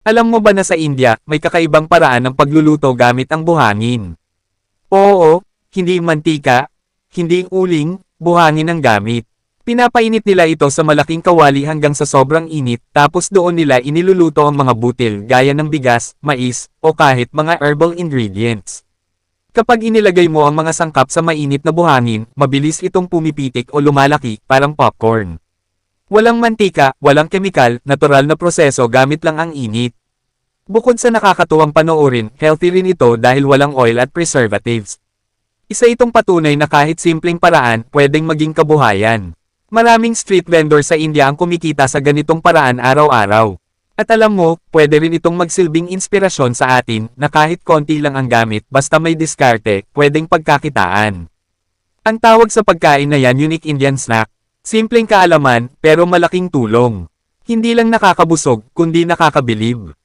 Alam mo ba na sa India, may kakaibang paraan ng pagluluto gamit ang buhangin? Oo, hindi mantika, hindi uling, buhangin ang gamit. Pinapainit nila ito sa malaking kawali hanggang sa sobrang init, tapos doon nila iniluluto ang mga butil gaya ng bigas, mais, o kahit mga herbal ingredients. Kapag inilagay mo ang mga sangkap sa mainit na buhangin, mabilis itong pumipitik o lumalaki, parang popcorn. Walang mantika, walang kemikal, natural na proseso gamit lang ang init. Bukod sa nakakatuwang panoorin, healthy rin ito dahil walang oil at preservatives. Isa itong patunay na kahit simpleng paraan, pwedeng maging kabuhayan. Maraming street vendor sa India ang kumikita sa ganitong paraan araw-araw. At alam mo, pwede rin itong magsilbing inspirasyon sa atin na kahit konti lang ang gamit basta may diskarte, pwedeng pagkakitaan. Ang tawag sa pagkain na yan unique Indian snack. Simpleng kaalaman, pero malaking tulong. Hindi lang nakakabusog, kundi nakakabilib.